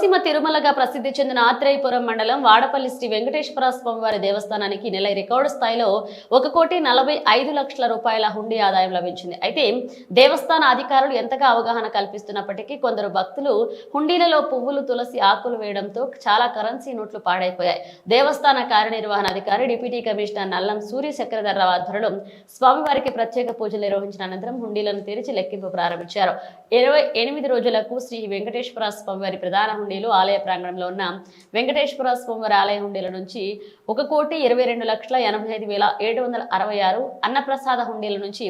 కోనసీమ తిరుమలగా ప్రసిద్ధి చెందిన ఆత్రేయపురం మండలం వాడపల్లి శ్రీ వెంకటేశ్వర స్వామివారి దేవస్థానానికి నెల రికార్డు స్థాయిలో 1,45,00,000 రూపాయల హుండీ ఆదాయం లభించింది. అయితే దేవస్థాన అధికారులు ఎంతగా అవగాహన కల్పిస్తున్నప్పటికీ కొందరు భక్తులు హుండీలలో పువ్వులు, తులసి ఆకులు వేయడంతో చాలా కరెన్సీ నోట్లు పాడైపోయాయి. దేవస్థాన కార్యనిర్వహణ అధికారి డిప్యూటీ కమిషనర్ నల్లం సూర్య చక్రధర్రావు ఆధ్వర్యంలో స్వామివారికి ప్రత్యేక పూజలు నిర్వహించిన అనంతరం హుండీలను తెరిచి లెక్కింపు ప్రారంభించారు. 28 రోజులకు శ్రీ వెంకటేశ్వర స్వామివారి ప్రధాన హుండీలు ఆలయ ప్రాంగణంలో ఉన్న వెంకటేశ్వర స్వామివారి ఆలయ హుండీల నుంచి 1,22,85,766, అన్నప్రసాద హుండీల నుంచి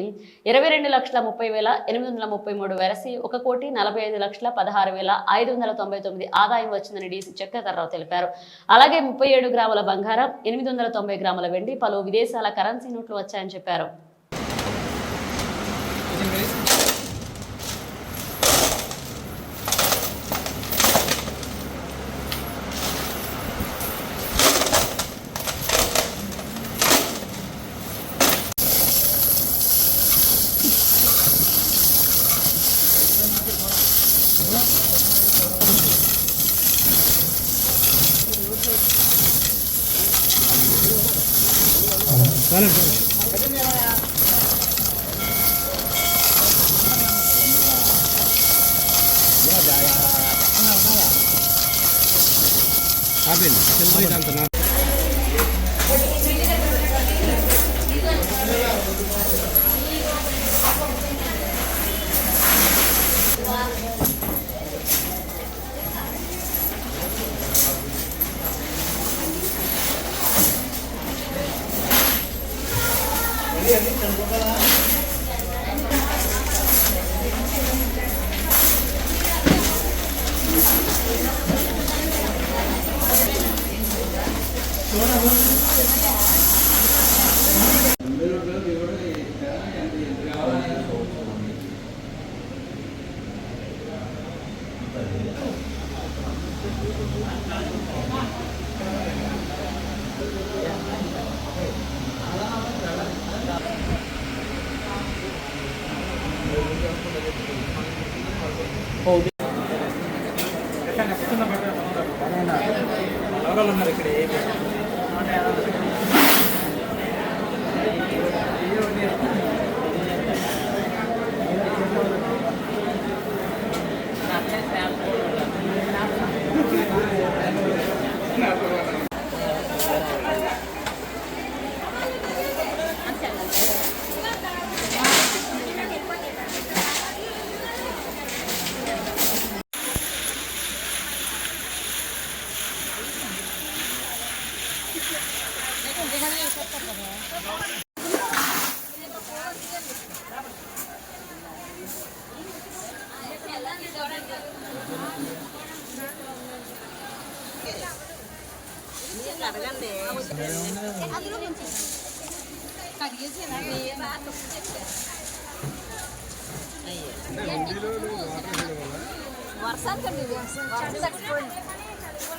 22,30,833 వెరసి 1,45,16,599 ఆదాయం వచ్చిందని డీసీ చక్రధర్రావు తెలిపారు. అలాగే 37 గ్రాముల బంగారం, 890 గ్రాముల వెండి, పలు విదేశాల కరెన్సీ నోట్లు వచ్చాయని చెప్పారు.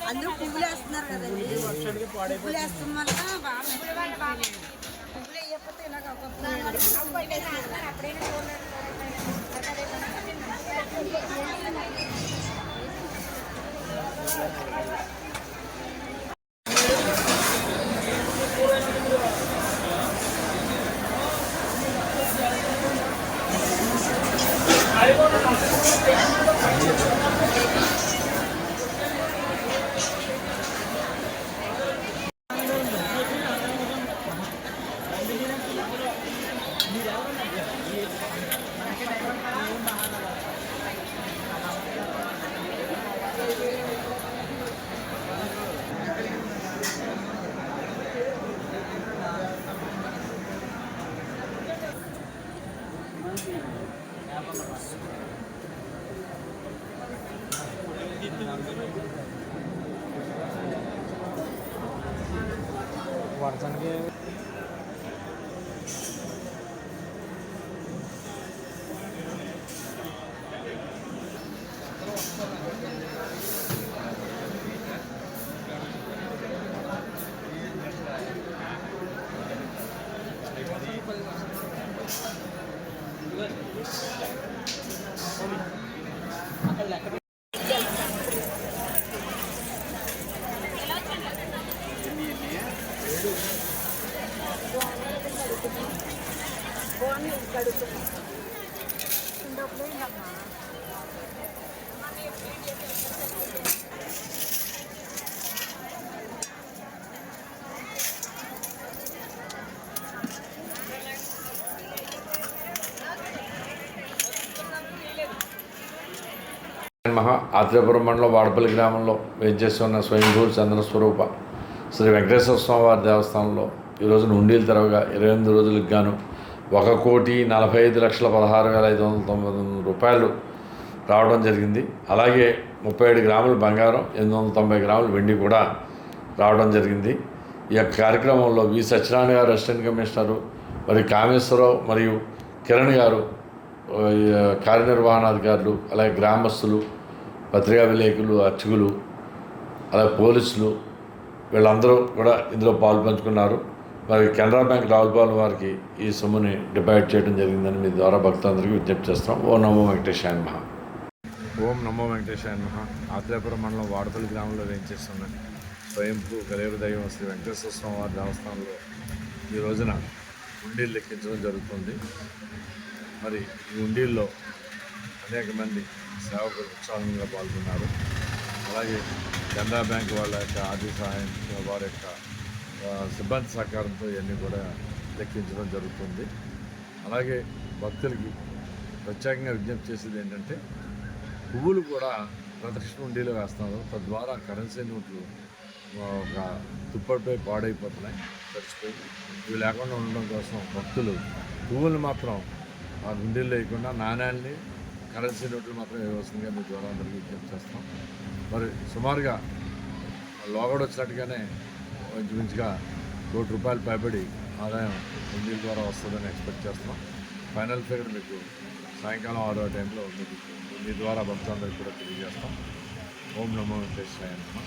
అందరూ పువ్వులు వేస్తున్నారు కదండి. పువ్వులు వేస్తాం వల్ల పువ్వులు వేయకపోతే ఇలాగ మహా ఆత్రేయపురం మండలం వాడపల్లి గ్రామంలో వేంచేస్తున్న స్వయంభూ చంద్రస్వరూప శ్రీ వెంకటేశ్వర స్వామి వారి దేవస్థానంలో ఈ రోజున ఉండీలు తెరవగా 28 రోజులకు గాను 1,45,16,590 రూపాయలు రావడం జరిగింది. అలాగే 37 గ్రాముల బంగారం, 890 గ్రాముల వెండి కూడా రావడం జరిగింది. ఈ యొక్క కార్యక్రమంలో వి సత్యనారాయణ గారు అసిస్టెంట్ కమిషనరు, మరి కామేశ్వరరావు మరియు కిరణ్ గారు కార్యనిర్వహణాధికారులు, అలాగే గ్రామస్తులు, పత్రికా విలేకరులు, అర్చకులు, అలాగే పోలీసులు వీళ్ళందరూ కూడా ఇందులో పాల్పంచుకున్నారు. మరి కెనరా బ్యాంక్ రావులపాలెం వారికి ఈ సొమ్ముని డిపాజిట్ చేయడం జరిగిందని మీ ద్వారా భక్తులందరికీ విజ్ఞప్తి చేస్తాం. ఓం నమో వెంకటేశాయ నమః. ఓం నమో వెంకటేశాయ నమః. ఆత్రేయపురం మండలం వాడపల్లి గ్రామంలో వేయించేస్తున్న స్వయంభూ కలియుగ దైవం శ్రీ వెంకటేశ్వర స్వామి వారి దేవస్థానంలో ఈ రోజున ఉండీలు లెక్కించడం జరుగుతుంది. మరి ఈ ఉండీల్లో అనేక మంది సేవకులు ఉత్సాహంగా పాల్గొన్నారు. అలాగే కెనరా బ్యాంక్ వాళ్ళ యొక్క ఆర్థిక సహాయం, వారి యొక్క సిబ్బంది సహకారంతో ఇవన్నీ కూడా లెక్కించడం జరుగుతుంది. అలాగే భక్తులకి ప్రత్యేకంగా విజ్ఞప్తి చేసేది ఏంటంటే, పువ్వులు కూడా ప్రదక్షిణ ఉండీలో వేస్తున్నారు. తద్వారా కరెన్సీ నోట్లు ఒక తుప్పటిపై పాడైపోతున్నాయి, తడిచిపోయి. ఇవి లేకుండా ఉండడం కోసం భక్తులు పువ్వులు మాత్రం ఆ ఉండీలు లేకుండా నాణ్యాన్ని, కరెన్సీ నోట్లు మాత్రం వేయవలసిందిగా మీ ద్వారా అందరికీ విజ్ఞప్తి చేస్తాం. మరి సుమారుగా లోగడ వచ్చినట్టుగానే మంచిగా ₹1,00,00,000 పైబడి ఆదాయం ఉండీల ద్వారా వస్తుందని ఎక్స్పెక్ట్ చేస్తున్నాం. ఫైనల్ ఫిగర్ మీకు సాయంకాలం 6 టైంలో మీ ద్వారా భక్తులందరికీ కూడా తెలియజేస్తాం. ఓం నమో వెంకటేశాయ నమః.